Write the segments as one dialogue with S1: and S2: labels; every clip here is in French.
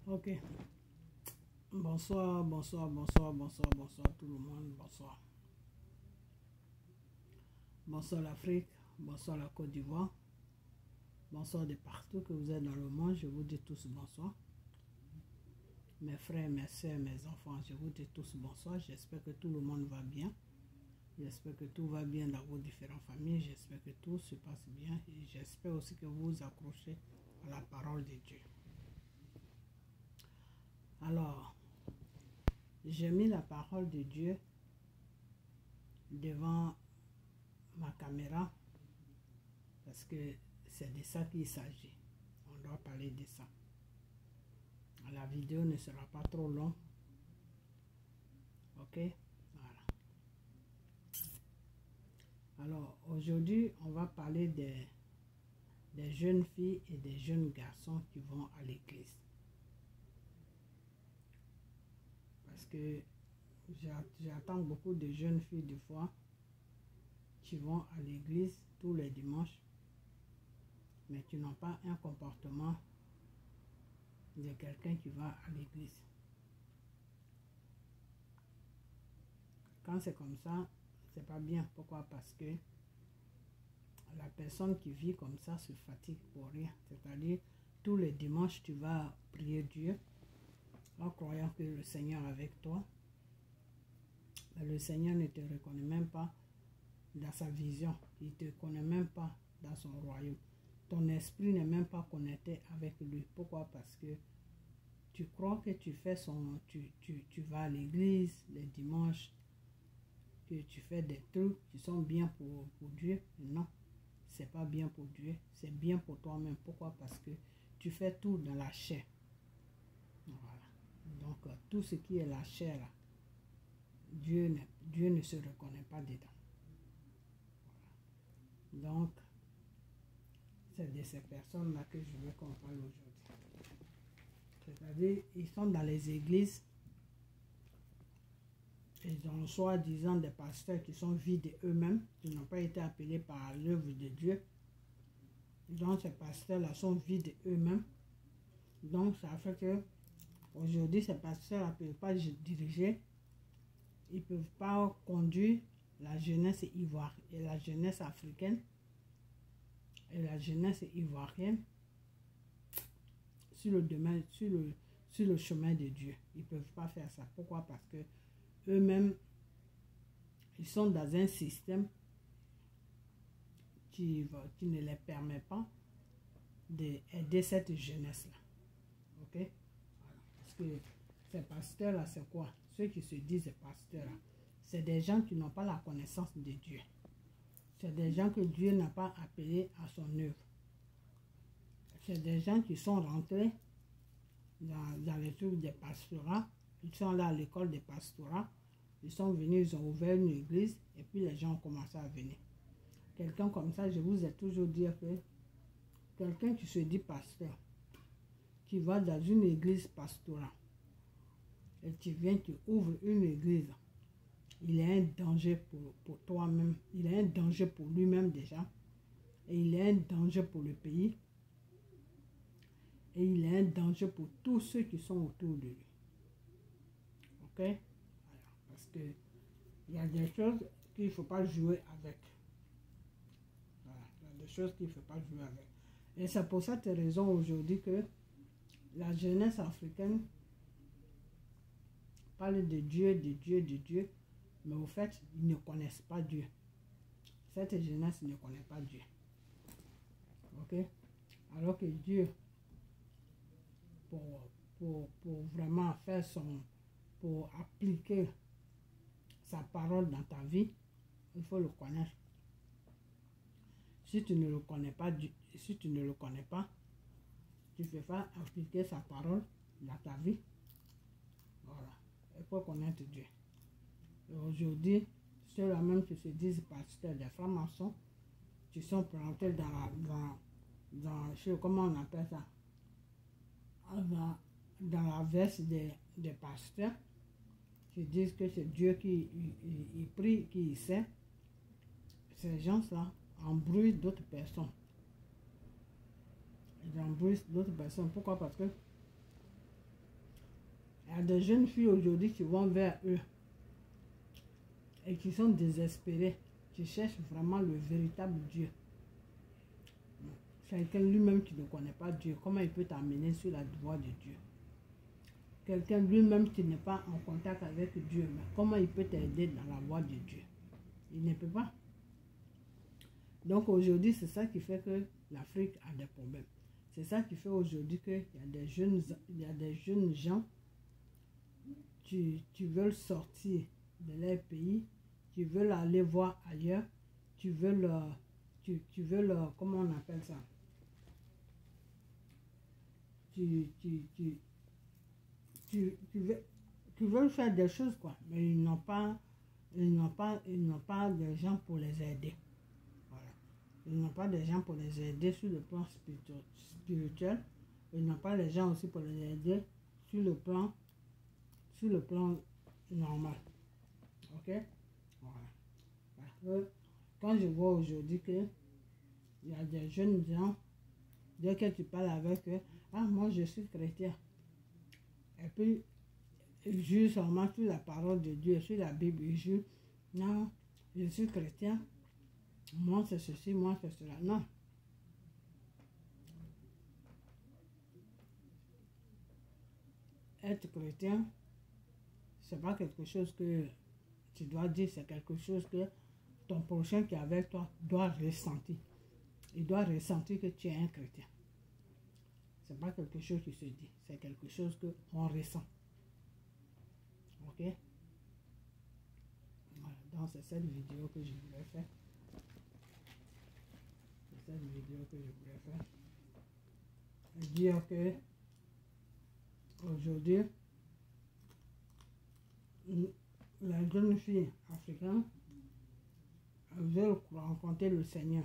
S1: Ok. Bonsoir, bonsoir, bonsoir, bonsoir, bonsoir tout le monde, bonsoir. Bonsoir l'Afrique, bonsoir la Côte d'Ivoire, bonsoir de partout que vous êtes dans le monde, je vous dis tous bonsoir. Mes frères, mes soeurs, mes enfants, je vous dis tous bonsoir, j'espère que tout le monde va bien. J'espère que tout va bien dans vos différentes familles, j'espère que tout se passe bien et j'espère aussi que vous vous accrochez à la parole de Dieu. Alors, j'ai mis la parole de Dieu devant ma caméra parce que c'est de ça qu'il s'agit. On doit parler de ça. La vidéo ne sera pas trop longue. Ok? Voilà. Alors, aujourd'hui, on va parler des jeunes filles et des jeunes garçons qui vont à l'église. Parce que j'attends beaucoup de jeunes filles des fois qui vont à l'église tous les dimanches, mais qui n'ont pas un comportement de quelqu'un qui va à l'église. Quand c'est comme ça, c'est pas bien. Pourquoi? Parce que la personne qui vit comme ça se fatigue pour rien. C'est-à-dire, tous les dimanches, tu vas prier Dieu en croyant que le Seigneur est avec toi. Mais le Seigneur ne te reconnaît même pas dans sa vision. Il ne te connaît même pas dans son royaume. Ton esprit n'est même pas connecté avec lui. Pourquoi? Parce que tu crois que tu fais tu vas à l'église les dimanches, que tu fais des trucs qui sont bien pour Dieu. Non, c'est pas bien pour Dieu, c'est bien pour toi-même. Pourquoi? Parce que tu fais tout dans la chair. Voilà. Donc, tout ce qui est la chair, là, Dieu ne se reconnaît pas dedans. Voilà. Donc, c'est de ces personnes-là que je veux qu'on parle aujourd'hui. C'est-à-dire, ils sont dans les églises, ils ont soi-disant des pasteurs qui sont vides d'eux-mêmes, qui n'ont pas été appelés par l'œuvre de Dieu. Donc, ces pasteurs-là sont vides d'eux-mêmes. Donc, ça fait que aujourd'hui, ces pasteurs ne peuvent pas diriger, ils ne peuvent pas conduire la jeunesse ivoirienne et la jeunesse africaine et la jeunesse ivoirienne sur le domaine, sur le chemin de Dieu. Ils ne peuvent pas faire ça. Pourquoi? Parce que eux-mêmes, ils sont dans un système qui ne les permet pas d'aider cette jeunesse-là. Ok? Voilà. Parce que ces pasteurs-là, c'est quoi? Ceux qui se disent pasteurs-là, c'est des gens qui n'ont pas la connaissance de Dieu. C'est des gens que Dieu n'a pas appelés à son œuvre. C'est des gens qui sont rentrés dans les trucs des pastorats. Ils sont là à l'école des pastorats. Ils sont venus, ils ont ouvert une église et puis les gens ont commencé à venir. Quelqu'un comme ça, je vous ai toujours dit que quelqu'un qui se dit pasteur, qui va dans une église pastorale et tu viens, tu ouvres une église, il est un danger pour toi-même, il est un danger pour lui-même déjà, et il est un danger pour le pays, et il est un danger pour tous ceux qui sont autour de lui. Ok? Voilà. Parce que il y a des choses qu'il ne faut pas jouer avec. Voilà. Il y a des choses qu'il ne faut pas jouer avec. Et c'est pour cette raison aujourd'hui que la jeunesse africaine parle de Dieu, de Dieu, de Dieu, mais au fait, ils ne connaissent pas Dieu. Cette jeunesse ne connaît pas Dieu. Ok? Alors que Dieu, pour vraiment faire pour appliquer sa parole dans ta vie, il faut le connaître. Si tu ne le connais pas, si tu ne le connais pas, tu ne peux pas appliquer sa parole dans ta vie. Voilà. Il faut connaître Dieu. Et aujourd'hui, ceux-là même qui se disent pasteurs des francs-maçons, qui sont plantés je sais comment on appelle ça, dans la veste des pasteurs, qui disent que c'est Dieu qui prie, qui sait. Ces gens-là embrouillent d'autres personnes. Ils embrouillent d'autres personnes. Pourquoi? Parce que Il y a des jeunes filles aujourd'hui qui vont vers eux et qui sont désespérées, qui cherchent vraiment le véritable Dieu. Quelqu'un lui-même qui ne connaît pas Dieu, comment il peut t'amener sur la voie de Dieu? Quelqu'un lui-même qui n'est pas en contact avec Dieu, mais comment il peut t'aider dans la voie de Dieu? Il ne peut pas. Donc aujourd'hui, c'est ça qui fait que l'Afrique a des problèmes. C'est ça qui fait aujourd'hui qu'il y a des jeunes gens qui veulent sortir de leur pays, qui veulent aller voir ailleurs, qui veulent, comment on appelle ça? Qui veulent faire des choses, quoi, mais ils n'ont pas de gens pour les aider. Voilà. Ils n'ont pas de gens pour les aider sur le plan spirituel. Ils n'ont pas les gens aussi pour les aider sur le plan normal. Ok? Voilà. Parce que quand je vois aujourd'hui qu'il y a des jeunes gens, dès que tu parles avec eux, ah, moi je suis chrétien. Et puis, ils jurent seulement sur la parole de Dieu, sur la Bible. Ils jurent, non, je suis chrétien. Moi c'est ceci, moi c'est cela. Non. Être chrétien, c'est pas quelque chose que tu dois dire, c'est quelque chose que ton prochain qui est avec toi doit ressentir. Il doit ressentir que tu es un chrétien. C'est pas quelque chose qui se dit, c'est quelque chose qu'on ressent. Ok? Voilà, donc c'est cette vidéo que je voulais faire. C'est cette vidéo que je voulais faire. Et dire que aujourd'hui, les jeunes filles africaines veulent rencontrer le Seigneur.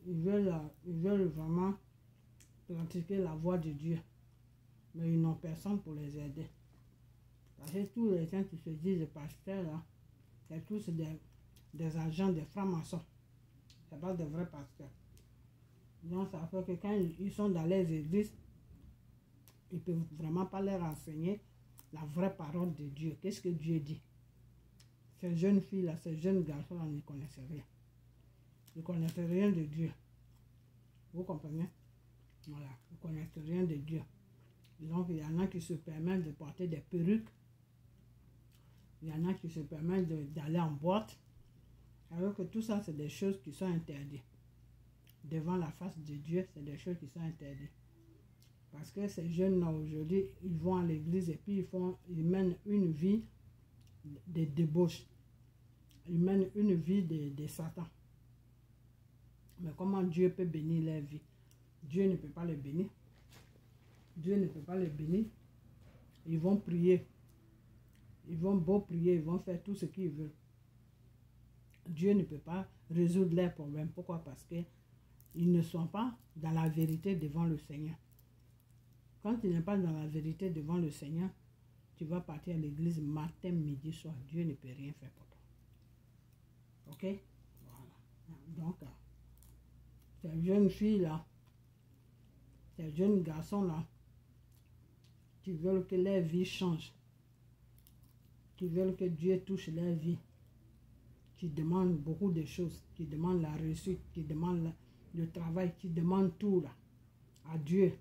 S1: Ils veulent vraiment pratiquer la voie de Dieu. Mais ils n'ont personne pour les aider. Parce que tous les gens qui se disent pasteurs, là, c'est tous des agents, des francs-maçons. Ce n'est pas des vrais pasteurs. Donc ça fait que quand ils sont dans les églises, ils ne peuvent vraiment pas leur enseigner la vraie parole de Dieu. Qu'est-ce que Dieu dit? Ces jeunes filles-là, ces jeunes garçons-là ne connaissent rien. Ils ne connaissent rien de Dieu. Vous comprenez? Voilà, ils ne connaissent rien de Dieu. Donc il y en a qui se permettent de porter des perruques. Il y en a qui se permettent d'aller en boîte. Alors que tout ça, c'est des choses qui sont interdites. Devant la face de Dieu, c'est des choses qui sont interdites. Parce que ces jeunes-là, aujourd'hui, ils vont à l'église et puis ils mènent une vie de débauche. Ils mènent une vie de Satan. Mais comment Dieu peut bénir leur vie? Dieu ne peut pas les bénir. Dieu ne peut pas les bénir. Ils vont prier. Ils vont beau prier, ils vont faire tout ce qu'ils veulent. Dieu ne peut pas résoudre leurs problèmes. Pourquoi? Parce qu'ils ne sont pas dans la vérité devant le Seigneur. Quand tu n'es pas dans la vérité devant le Seigneur, tu vas partir à l'église matin, midi, soir. Dieu ne peut rien faire pour toi. Ok? Voilà. Donc, ces jeunes filles-là, ces jeunes garçons-là, qui veulent que leur vie change, qui veulent que Dieu touche leur vie, qui demandent beaucoup de choses, qui demandent la réussite, qui demandent le travail, qui demandent tout là, à Dieu.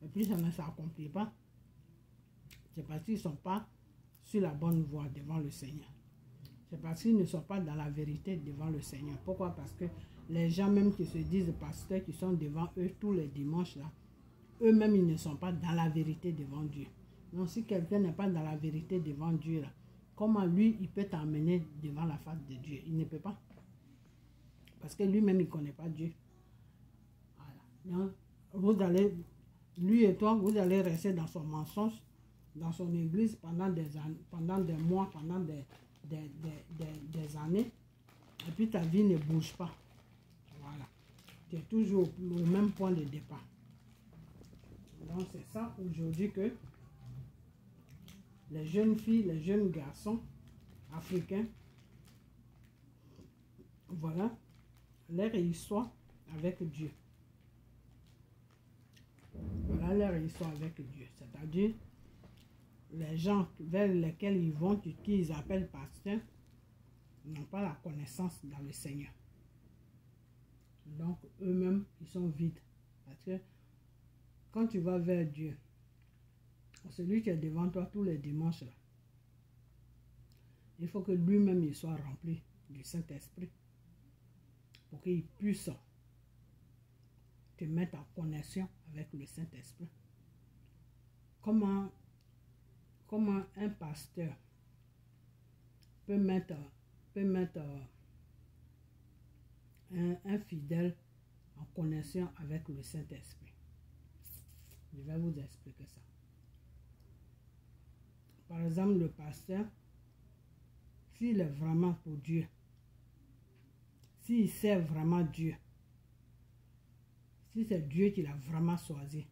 S1: Et puis ça ne s'accomplit pas. C'est parce qu'ils ne sont pas sur la bonne voie devant le Seigneur. C'est parce qu'ils ne sont pas dans la vérité devant le Seigneur. Pourquoi? Parce que les gens même qui se disent pasteurs, qui sont devant eux tous les dimanches là, eux-mêmes ils ne sont pas dans la vérité devant Dieu. Donc si quelqu'un n'est pas dans la vérité devant Dieu là, comment lui il peut t'emmener devant la face de Dieu? Il ne peut pas. Parce que lui-même il ne connaît pas Dieu. Voilà. Donc vous allez, lui et toi, vous allez rester dans son mensonge, dans son église pendant des années, pendant des mois, pendant des années, et puis ta vie ne bouge pas. Voilà. Tu es toujours au même point de départ. Donc c'est ça aujourd'hui que les jeunes filles, les jeunes garçons africains, voilà leur histoire avec Dieu. Voilà leur histoire avec Dieu. C'est-à-dire, les gens vers lesquels ils vont, qu'ils appellent pasteurs, n'ont pas la connaissance dans le Seigneur. Donc, eux-mêmes, ils sont vides. Parce que quand tu vas vers Dieu, celui qui est devant toi tous les dimanches, là, il faut que lui-même il soit rempli du Saint-Esprit pour qu'il puisse te mettre en connexion avec le Saint-Esprit. Comment un pasteur peut mettre un fidèle en connexion avec le Saint-Esprit? Je vais vous expliquer ça. Par exemple, le pasteur, s'il est vraiment pour Dieu, s'il sert vraiment Dieu, si c'est Dieu qui l'a vraiment choisi,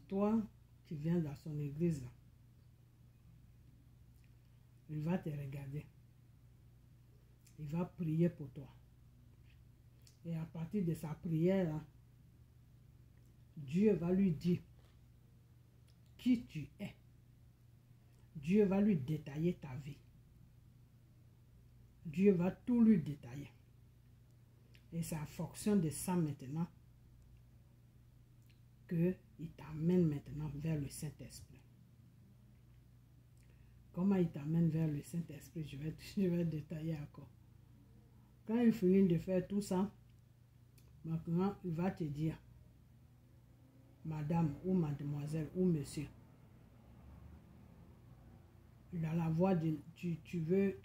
S1: toi, tu viens dans son église, là, il va te regarder. Il va prier pour toi. Et à partir de sa prière, là, Dieu va lui dire qui tu es. Dieu va lui détailler ta vie. Dieu va tout lui détailler. Et c'est en fonction de ça maintenant qu'il t'amène maintenant vers le Saint-Esprit. Comment il t'amène vers le Saint-Esprit, je vais détailler encore. Quand il finit de faire tout ça, maintenant il va te dire, madame ou mademoiselle ou monsieur, dans la voix de tu veux,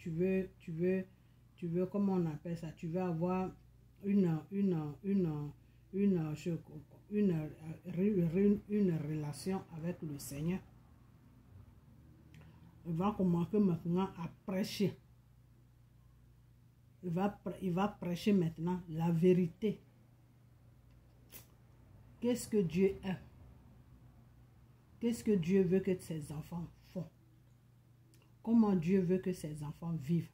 S1: comment on appelle ça, tu veux avoir une relation avec le Seigneur. Il va commencer maintenant à prêcher. Il va prêcher maintenant la vérité. Qu'est-ce que Dieu aime? Qu'est-ce que Dieu veut que ses enfants font? Comment Dieu veut que ses enfants vivent?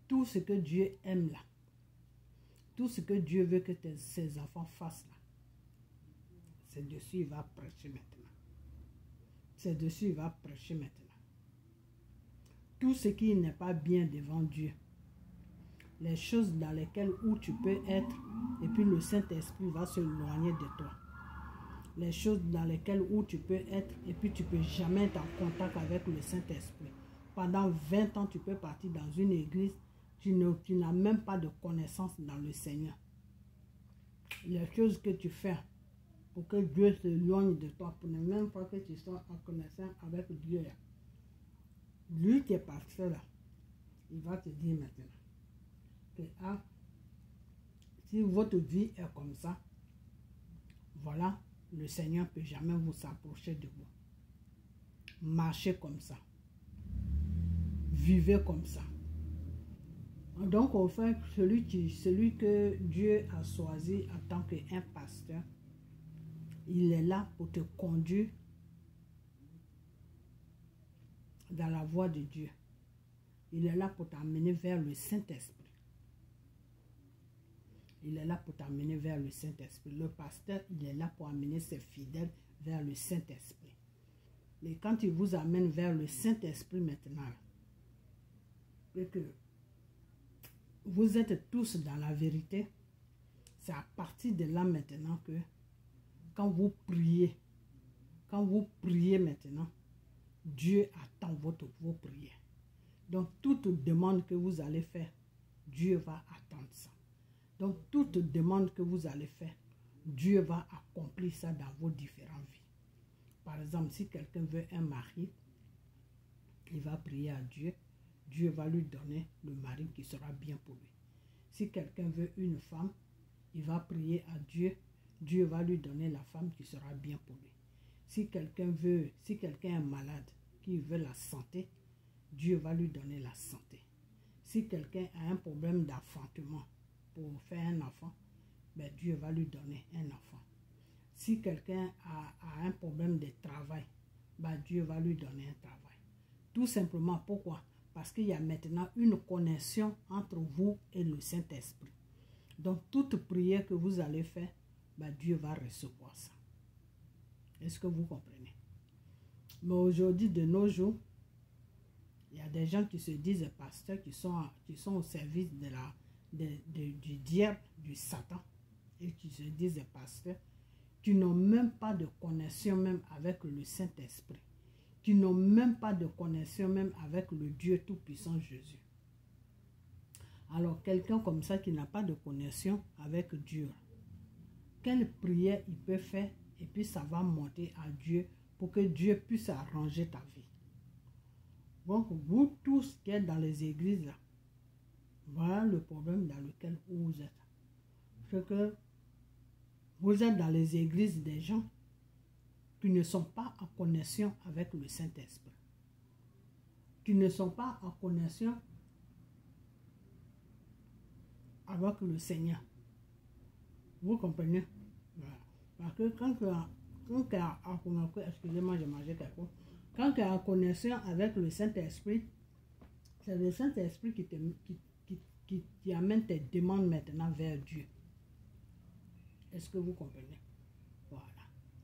S1: Tout ce que Dieu aime là. Tout ce que Dieu veut que ses enfants fassent là. C'est dessus il va prêcher maintenant. C'est dessus il va prêcher maintenant. Tout ce qui n'est pas bien devant Dieu. Les choses dans lesquelles où tu peux être et puis le Saint-Esprit va s'éloigner de toi. Les choses dans lesquelles où tu peux être et puis tu ne peux jamais être en contact avec le Saint-Esprit. Pendant 20 ans, tu peux partir dans une église, tu n'as même pas de connaissance dans le Seigneur. Les choses que tu fais pour que Dieu s'éloigne de toi, pour ne même pas que tu sois en connaissance avec Dieu. Lui qui est parti là, il va te dire maintenant que si votre vie est comme ça, voilà, le Seigneur ne peut jamais vous s'approcher de vous. Marchez comme ça. Vivez comme ça. Donc, au fait, celui que Dieu a choisi en tant qu'un pasteur, il est là pour te conduire dans la voie de Dieu. Il est là pour t'amener vers le Saint-Esprit. Il est là pour t'amener vers le Saint-Esprit. Le pasteur, il est là pour amener ses fidèles vers le Saint-Esprit. Et quand il vous amène vers le Saint-Esprit maintenant, et que vous êtes tous dans la vérité, c'est à partir de là maintenant que quand vous priez maintenant, Dieu attend vos prières. Donc, toute demande que vous allez faire, Dieu va attendre ça. Donc, toute demande que vous allez faire, Dieu va accomplir ça dans vos différentes vies. Par exemple, si quelqu'un veut un mari, il va prier à Dieu. Dieu va lui donner le mari qui sera bien pour lui. Si quelqu'un veut une femme, il va prier à Dieu. Dieu va lui donner la femme qui sera bien pour lui. Si quelqu'un est malade, qui veut la santé, Dieu va lui donner la santé. Si quelqu'un a un problème d'enfantement pour faire un enfant, ben Dieu va lui donner un enfant. Si quelqu'un a un problème de travail, ben Dieu va lui donner un travail. Tout simplement, pourquoi? Parce qu'il y a maintenant une connexion entre vous et le Saint-Esprit. Donc, toute prière que vous allez faire, ben Dieu va recevoir ça. Est-ce que vous comprenez? Mais aujourd'hui, de nos jours, il y a des gens qui se disent pasteurs, qui sont au service du diable, du Satan, et qui se disent pasteurs, qui n'ont même pas de connexion même avec le Saint-Esprit, qui n'ont même pas de connexion même avec le Dieu Tout-Puissant Jésus. Alors, quelqu'un comme ça qui n'a pas de connexion avec Dieu, quelle prière il peut faire et puis ça va monter à Dieu pour que Dieu puisse arranger ta vie. Donc, vous tous qui êtes dans les églises là, voilà le problème dans lequel vous êtes. C'est que vous êtes dans les églises des gens qui ne sont pas en connexion avec le Saint-Esprit, qui ne sont pas en connexion avec le Seigneur. Vous comprenez? Voilà. Parce que quand tu as en connexion, excusez-moi, j'ai mangé quelque chose. Quand tu es en connexion avec le Saint-Esprit, c'est le Saint-Esprit qui amène tes demandes maintenant vers Dieu. Est-ce que vous comprenez? Voilà.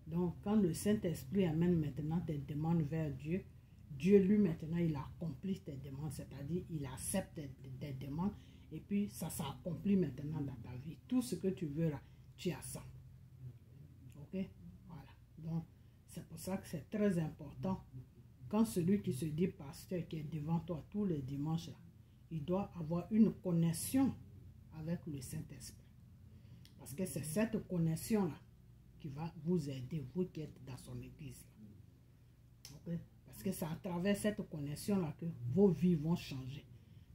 S1: Donc, quand le Saint-Esprit amène maintenant tes demandes vers Dieu, Dieu lui maintenant, il accomplit tes demandes, c'est-à-dire il accepte tes demandes et puis ça s'accomplit maintenant dans ta vie. Tout ce que tu veux là, tu as ça. Ok? Voilà. Donc, c'est pour ça que c'est très important. Quand celui qui se dit pasteur, qui est devant toi tous les dimanches là, il doit avoir une connexion avec le Saint-Esprit. Parce que c'est cette connexion-là qui va vous aider, vous qui êtes dans son église. Okay? Parce que c'est à travers cette connexion-là que vos vies vont changer.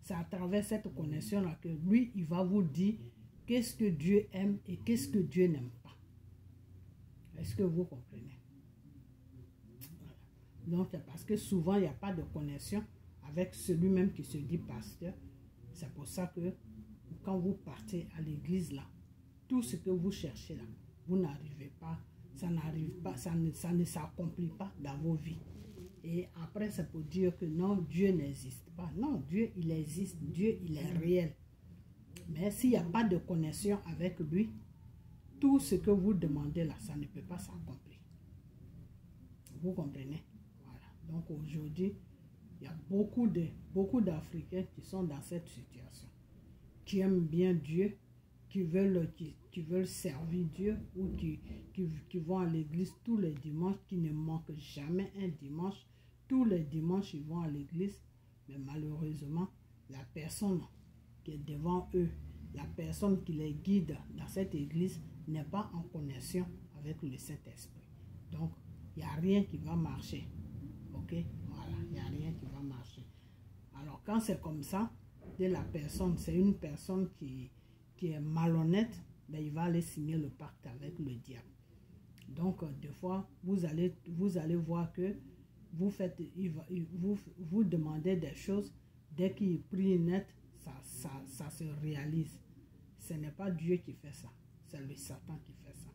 S1: C'est à travers cette connexion-là que lui, il va vous dire qu'est-ce que Dieu aime et qu'est-ce que Dieu n'aime pas. Est-ce que vous comprenez? Voilà. Donc, c'est parce que souvent, il n'y a pas de connexion avec celui-même qui se dit pasteur. C'est pour ça que quand vous partez à l'église là, tout ce que vous cherchez là, vous n'arrivez pas, ça n'arrive pas, ça ne s'accomplit pas dans vos vies. Et après, c'est pour dire que non, Dieu n'existe pas. Non, Dieu, il existe. Dieu, il est réel. Mais s'il n'y a pas de connexion avec lui, tout ce que vous demandez là, ça ne peut pas s'accomplir. Vous comprenez? Voilà. Donc aujourd'hui, il y a beaucoup d'Africains qui sont dans cette situation, qui aiment bien Dieu, qui veulent servir Dieu ou qui vont à l'église tous les dimanches, qui ne manquent jamais un dimanche. Tous les dimanches, ils vont à l'église, mais malheureusement, la personne qui est devant eux, la personne qui les guide dans cette église n'est pas en connexion avec le Saint-Esprit. Donc, il n'y a rien qui va marcher. Ok? Voilà, il n'y a rien qui va marcher. Alors, quand c'est comme ça, la personne, c'est une personne qui est malhonnête, ben, il va aller signer le pacte avec le diable. Donc, des fois, vous allez voir que vous demandez des choses, dès qu'il prie net, ça se réalise. Ce n'est pas Dieu qui fait ça, c'est le Satan qui fait ça.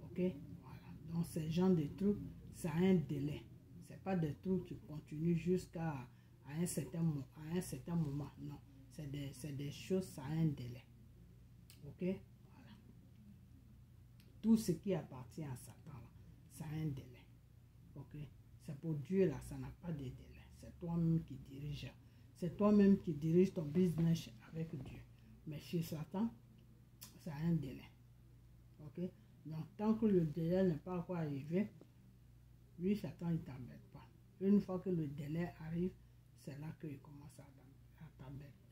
S1: Ok? Voilà. Donc, ce genre de trucs, ça a un délai. Ce n'est pas des trucs qui continuent jusqu'à un certain moment. Non, c'est des choses, ça a un délai. Ok? Voilà. Tout ce qui appartient à Satan, là, ça a un délai. Ok? C'est pour Dieu, là, ça n'a pas de délai. C'est toi-même qui dirige. C'est toi-même qui dirige ton business avec Dieu. Mais chez Satan, ça a un délai. Ok? Donc, tant que le délai n'est pas encore arrivé, lui, Satan, il ne t'embête pas. Une fois que le délai arrive, c'est là qu'il commence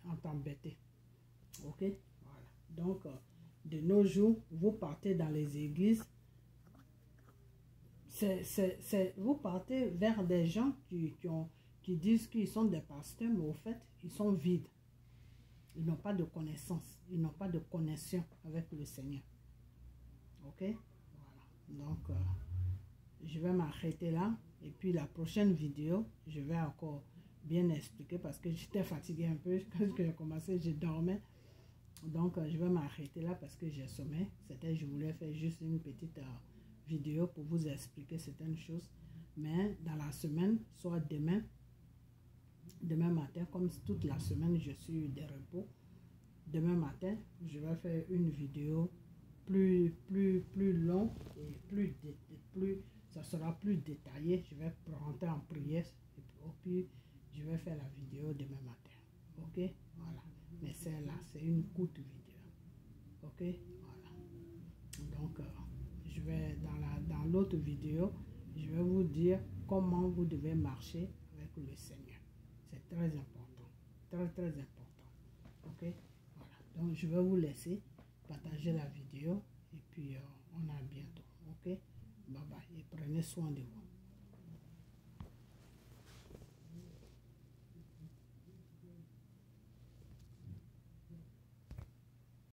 S1: à t'embêter. Ok? Voilà. Donc, de nos jours, vous partez dans les églises, vous partez vers des gens qui disent qu'ils sont des pasteurs, mais au fait, ils sont vides. Ils n'ont pas de connaissance, ils n'ont pas de connexion avec le Seigneur. Ok? Voilà. Donc, je vais m'arrêter là. Et puis, la prochaine vidéo, je vais encore bien expliquer parce que j'étais fatiguée un peu. Quand j'ai commencé, je dormais. Donc, je vais m'arrêter là parce que j'ai sommeil. Je voulais faire juste une petite vidéo pour vous expliquer certaines choses. Mais dans la semaine, soit demain matin, comme toute la semaine, je suis de repos. Demain matin, je vais faire une vidéo plus longue et ça sera plus détaillé. Je vais rentrer en prière et puis je vais faire la vidéo demain matin. Ok, voilà. Mais celle-là, c'est une courte vidéo. Ok, voilà. Donc, je vais dans l'autre vidéo, je vais vous dire comment vous devez marcher avec le Seigneur. C'est très important. Très, très important. Ok, voilà. Donc, je vais vous laisser partager la vidéo et puis on a bientôt. Ok, bye bye et prenez soin de vous.